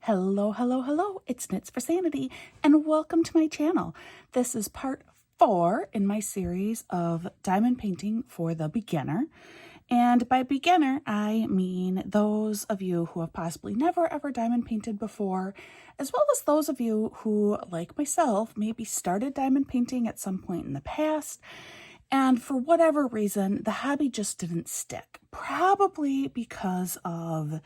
Hello, hello, hello. It's Knits for Sanity, and welcome to my channel. This is part 4 in my series of diamond painting for the beginner. And by beginner, I mean those of you who have possibly never ever diamond painted before, as well as those of you who, like myself, maybe started diamond painting at some point in the past, and for whatever reason, the hobby just didn't stick. Probably because of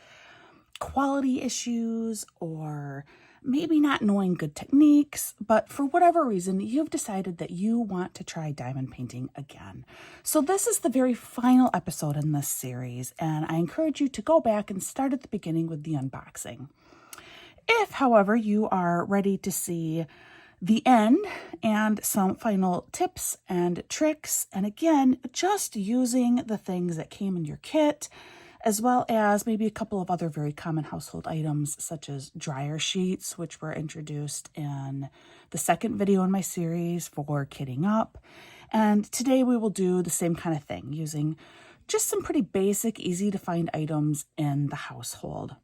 quality issues or maybe not knowing good techniques, but for whatever reason, you've decided that you want to try diamond painting again. So this is the very final episode in this series, and I encourage you to go back and start at the beginning with the unboxing. If, however, you are ready to see the end and some final tips and tricks, and again, just using the things that came in your kit, as well as maybe a couple of other very common household items such as dryer sheets, which were introduced in the second video in my series for kitting up. And today we will do the same kind of thing using just some pretty basic, easy to find items in the household.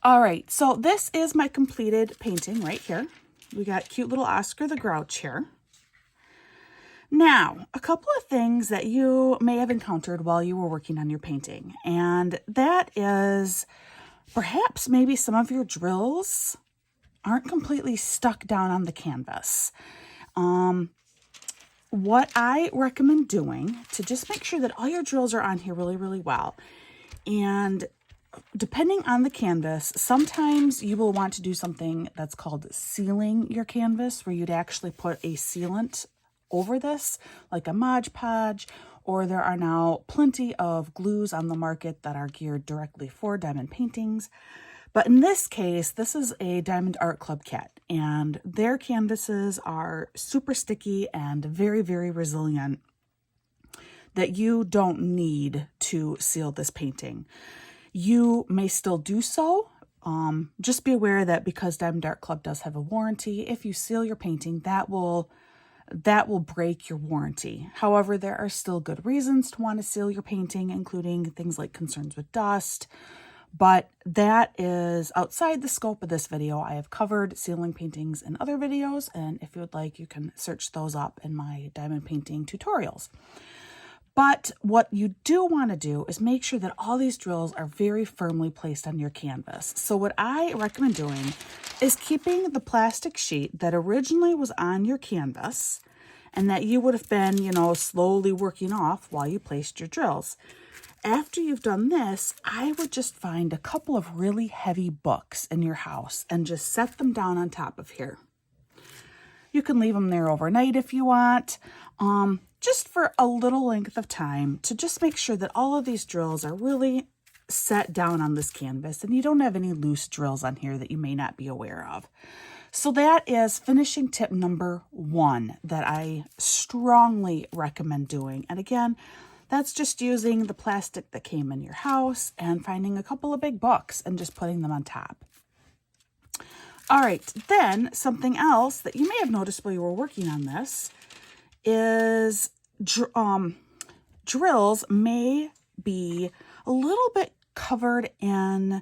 All right, so this is my completed painting right here. We got cute little Oscar the Grouch here. Now, a couple of things that you may have encountered while you were working on your painting, and that is perhaps maybe some of your drills aren't completely stuck down on the canvas. What I recommend doing to just make sure that all your drills are on here really, really well, and depending on the canvas, sometimes you will want to do something that's called sealing your canvas, where you'd actually put a sealant over this, like a Mod Podge, or there are now plenty of glues on the market that are geared directly for diamond paintings. But in this case, this is a Diamond Art Club kit, and their canvases are super sticky and very, very resilient, that you don't need to seal this painting. You may still do so. Just be aware that because Diamond Art Club does have a warranty, if you seal your painting, that will break your warranty. However, there are still good reasons to want to seal your painting, including things like concerns with dust, but that is outside the scope of this video. I have covered sealing paintings in other videos, and if you would like, you can search those up in my diamond painting tutorials. But what you do want to do is make sure that all these drills are very firmly placed on your canvas. So what I recommend doing is keeping the plastic sheet that originally was on your canvas and that you would have been, slowly working off while you placed your drills. After you've done this, I would just find a couple of really heavy books in your house and just set them down on top of here. You can leave them there overnight if you want, just for a little length of time to just make sure that all of these drills are really set down on this canvas and you don't have any loose drills on here that you may not be aware of. So that is finishing tip number 1 that I strongly recommend doing. And again, that's just using the plastic that came in your house and finding a couple of big books and just putting them on top. All right, then something else that you may have noticed while you were working on this is drills may be a little bit covered in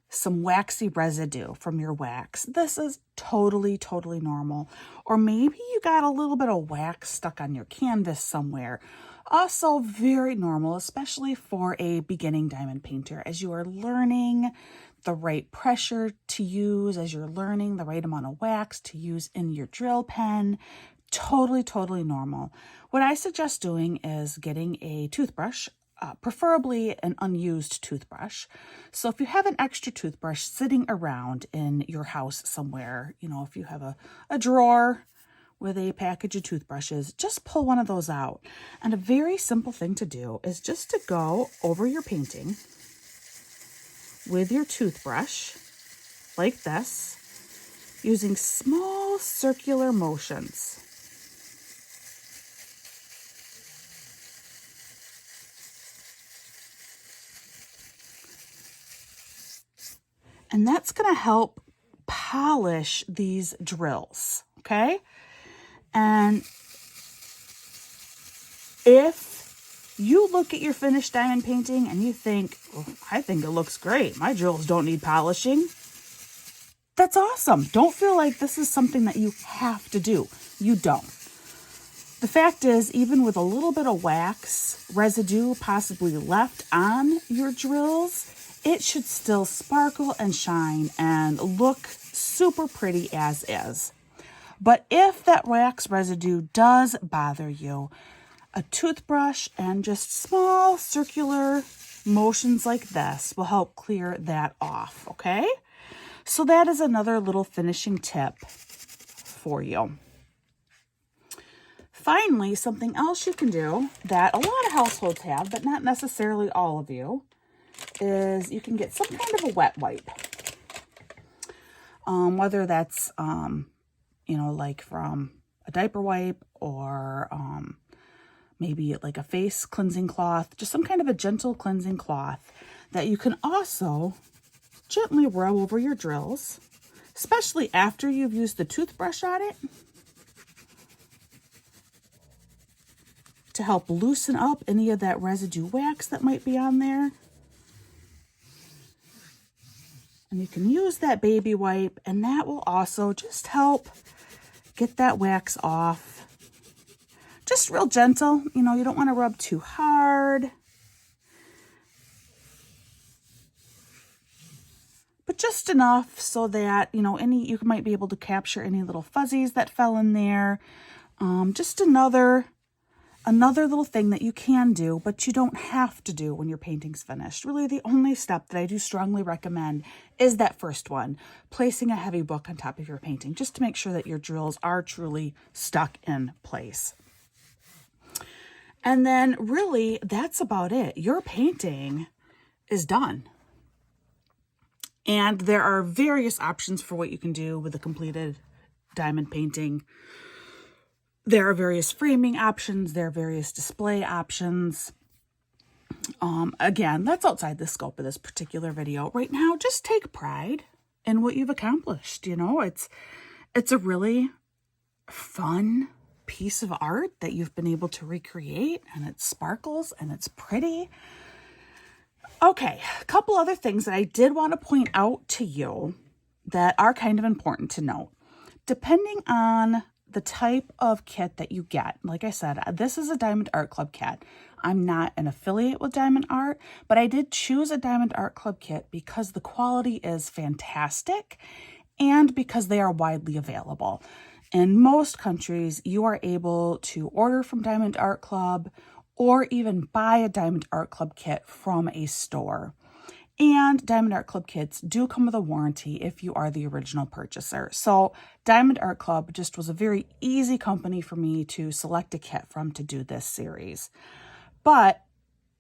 some waxy residue from your wax. This is totally, totally normal. Or maybe you got a little bit of wax stuck on your canvas somewhere. Also very normal, especially for a beginning diamond painter, as you are learning the right pressure to use, as you're learning the right amount of wax to use in your drill pen. Totally, totally normal. What I suggest doing is getting a toothbrush, preferably an unused toothbrush. So if you have an extra toothbrush sitting around in your house somewhere, if you have a drawer with a package of toothbrushes, just pull one of those out. And a very simple thing to do is just to go over your painting with your toothbrush like this, using small circular motions. And that's going to help polish these drills, okay? And if you look at your finished diamond painting and you think, I think it looks great. My drills don't need polishing. that's awesome. Don't feel like this is something that you have to do. You don't. The fact is, even with a little bit of wax residue possibly left on your drills, it should still sparkle and shine and look super pretty as is. But if that wax residue does bother you, a toothbrush and just small circular motions like this will help clear that off, okay? So that is another little finishing tip for you. Finally, something else you can do that a lot of households have, but not necessarily all of you, is you can get some kind of a wet wipe. Whether that's, like from a diaper wipe or maybe like a face cleansing cloth, just some kind of a gentle cleansing cloth that you can also gently rub over your drills, especially after you've used the toothbrush on it, to help loosen up any of that residue wax that might be on there. And you can use that baby wipe, and that will also just help get that wax off. Just real gentle, you don't want to rub too hard. But just enough so that, you might be able to capture any little fuzzies that fell in there. Just another little thing that you can do, but you don't have to do when your painting's finished. Really, the only step that I do strongly recommend is that first one, placing a heavy book on top of your painting, just to make sure that your drills are truly stuck in place. And then really, that's about it. Your painting is done. And there are various options for what you can do with a completed diamond painting. There are various framing options. There are various display options. Again, that's outside the scope of this particular video. Right now, just take pride in what you've accomplished. It's a really fun piece of art that you've been able to recreate, and it sparkles and it's pretty. Okay, a couple other things that I did want to point out to you that are kind of important to note. Depending on the type of kit that you get, like I said, this is a Diamond Art Club kit. I'm not an affiliate with Diamond Art, but I did choose a Diamond Art Club kit because the quality is fantastic and because they are widely available. In most countries, you are able to order from Diamond Art Club or even buy a Diamond Art Club kit from a store. And Diamond Art Club kits do come with a warranty if you are the original purchaser. So Diamond Art Club just was a very easy company for me to select a kit from to do this series. But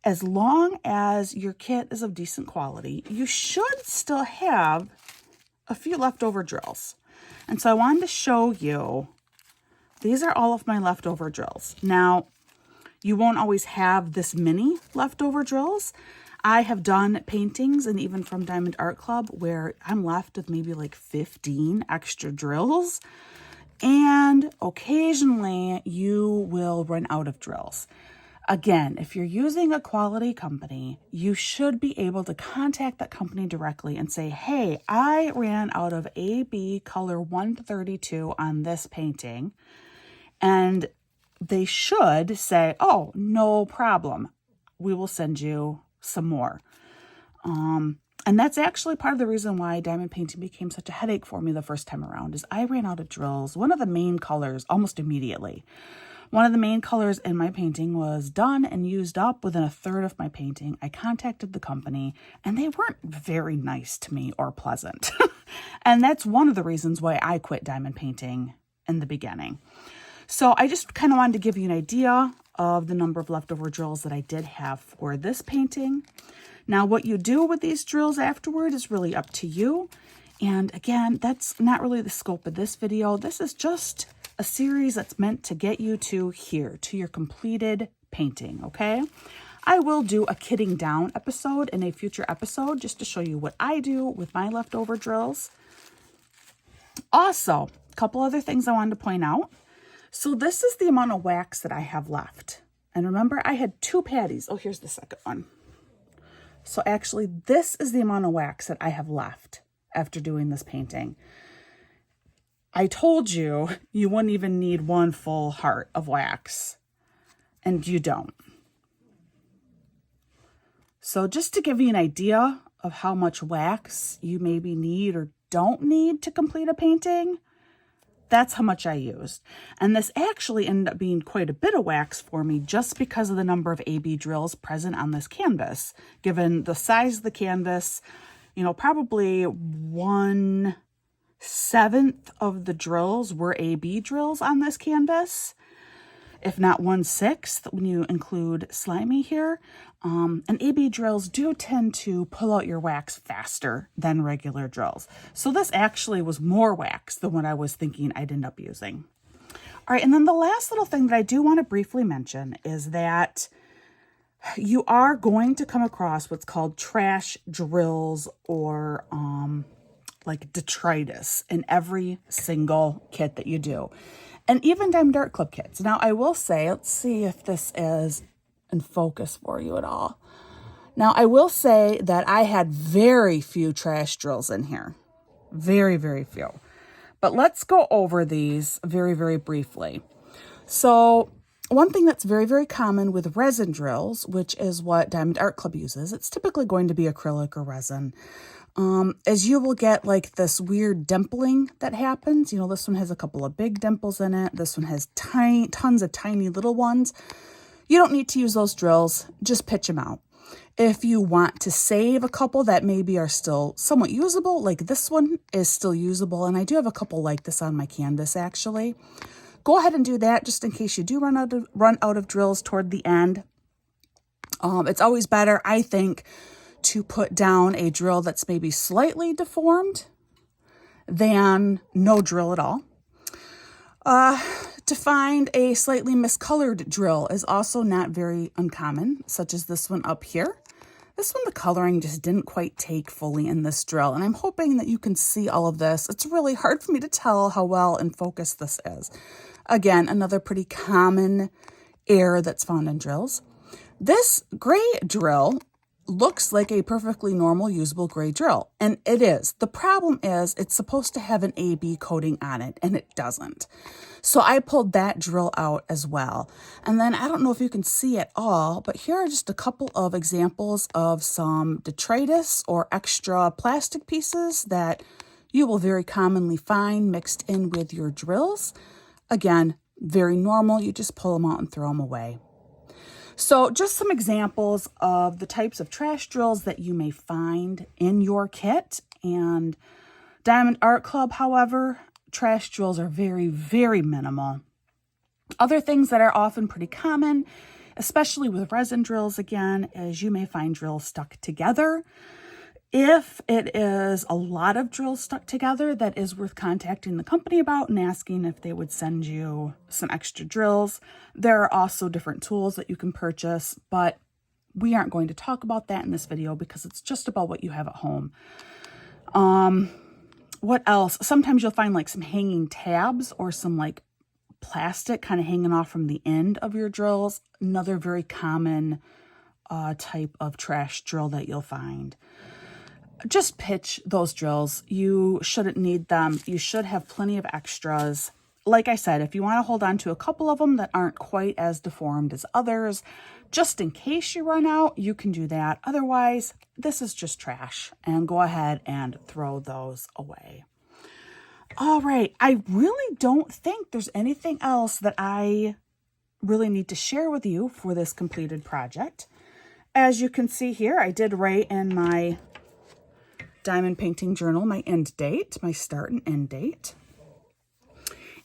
as long as your kit is of decent quality, you should still have a few leftover drills. And so I wanted to show you, these are all of my leftover drills. Now, you won't always have this many leftover drills. I have done paintings, and even from Diamond Art Club, where I'm left with maybe like 15 extra drills. And occasionally you will run out of drills. Again, if you're using a quality company, you should be able to contact that company directly and say, hey, I ran out of AB color 132 on this painting. And they should say, oh, no problem. We will send you some more. And that's actually part of the reason why diamond painting became such a headache for me the first time around, is I ran out of drills. One of the main colors almost immediately. One of the main colors in my painting was done and used up within a third of my painting. I contacted the company and they weren't very nice to me or pleasant. And that's one of the reasons why I quit diamond painting in the beginning. So I just kind of wanted to give you an idea of the number of leftover drills that I did have for this painting. Now, what you do with these drills afterward is really up to you. And again, that's not really the scope of this video. This is just a series that's meant to get you to here, to your completed painting, okay? I will do a kitting down episode in a future episode just to show you what I do with my leftover drills. Also, a couple other things I wanted to point out. So this is the amount of wax that I have left. And remember, I had 2 patties. Oh, here's the second one. So actually, this is the amount of wax that I have left after doing this painting. I told you you wouldn't even need one full heart of wax, and you don't. So just to give you an idea of how much wax you maybe need or don't need to complete a painting, that's how much I used. And this actually ended up being quite a bit of wax for me just because of the number of AB drills present on this canvas. Given the size of the canvas, you know, probably 1/7 of the drills were AB drills on this canvas, if not 1/6 when you include slimy here. And AB drills do tend to pull out your wax faster than regular drills. So this actually was more wax than what I was thinking I'd end up using. All right, and then the last little thing that I do want to briefly mention is that you are going to come across what's called trash drills or like detritus in every single kit that you do. And even Diamond Art Club kits. Now, I will say, let's see if this is in focus for you at all. Now, I will say that I had very few trash drills in here. Very, very few. But let's go over these very, very briefly. So, one thing that's very, very common with resin drills, which is what Diamond Art Club uses, it's typically going to be acrylic or resin. As you will get like this weird dimpling that happens. You know, this one has a couple of big dimples in it. This one has tons of tiny little ones. You don't need to use those drills. Just pitch them out. If you want to save a couple that maybe are still somewhat usable, like this one is still usable, and I do have a couple like this on my canvas actually, go ahead and do that just in case you do run out of drills toward the end. It's always better, I think, to put down a drill that's maybe slightly deformed than no drill at all. To find a slightly miscolored drill is also not very uncommon, such as this one up here. This one, the coloring just didn't quite take fully in this drill, and I'm hoping that you can see all of this. It's really hard for me to tell how well in focus this is. Again, another pretty common error that's found in drills. This gray drill looks like a perfectly normal usable gray drill, and it is. The problem is it's supposed to have an AB coating on it, and it doesn't. So I pulled that drill out as well. And then I don't know if you can see it all, but here are just a couple of examples of some detritus or extra plastic pieces that you will very commonly find mixed in with your drills. Again, very normal. You just pull them out and throw them away. So just some examples of the types of trash drills that you may find in your kit. And Diamond Art Club, however, trash drills are very, very minimal. Other things that are often pretty common, especially with resin drills again, is you may find drills stuck together. If it is a lot of drills stuck together, that is worth contacting the company about and asking if they would send you some extra drills. There are also different tools that you can purchase, but we aren't going to talk about that in this video because it's just about what you have at home. What else? Sometimes you'll find like some hanging tabs or some like plastic kind of hanging off from the end of your drills. Another very common type of trash drill that you'll find. Just pitch those drills. You shouldn't need them. You should have plenty of extras. Like I said, if you want to hold on to a couple of them that aren't quite as deformed as others, just in case you run out, you can do that. Otherwise, this is just trash, and go ahead and throw those away. All right, I really don't think there's anything else that I really need to share with you for this completed project. As you can see here, I did write in my diamond painting journal my end date, my start and end date.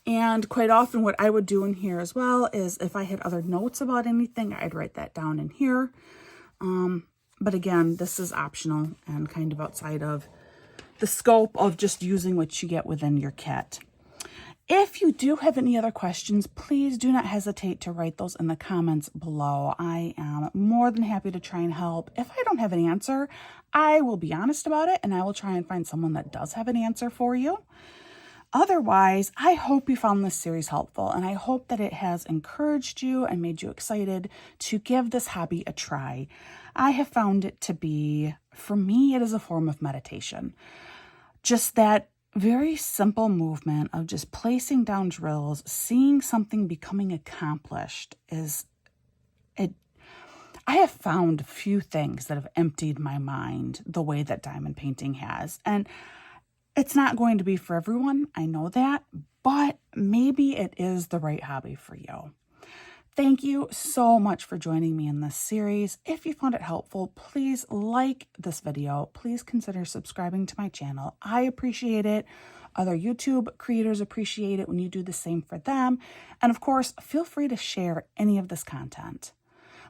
And quite often what I would do in here as well is if I had other notes about anything, I'd write that down in here. But again, this is optional and kind of outside of the scope of just using what you get within your kit. If you do have any other questions, please do not hesitate to write those in the comments below. I am more than happy to try and help. If I don't have an answer, I will be honest about it, and I will try and find someone that does have an answer for you. Otherwise, I hope you found this series helpful, and I hope that it has encouraged you and made you excited to give this hobby a try. I have found it to be, for me, it is a form of meditation. Just that very simple movement of just placing down drills, seeing something becoming accomplished I have found few things that have emptied my mind the way that diamond painting has. And it's not going to be for everyone, I know that, but maybe it is the right hobby for you. Thank you so much for joining me in this series. If you found it helpful, please like this video. Please consider subscribing to my channel. I appreciate it. Other YouTube creators appreciate it when you do the same for them. And of course, feel free to share any of this content.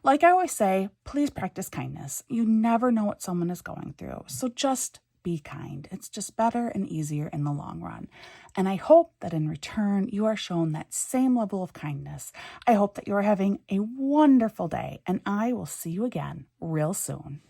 Like I always say, please practice kindness. You never know what someone is going through. So just be kind. It's just better and easier in the long run. And I hope that in return, you are shown that same level of kindness. I hope that you are having a wonderful day, and I will see you again real soon.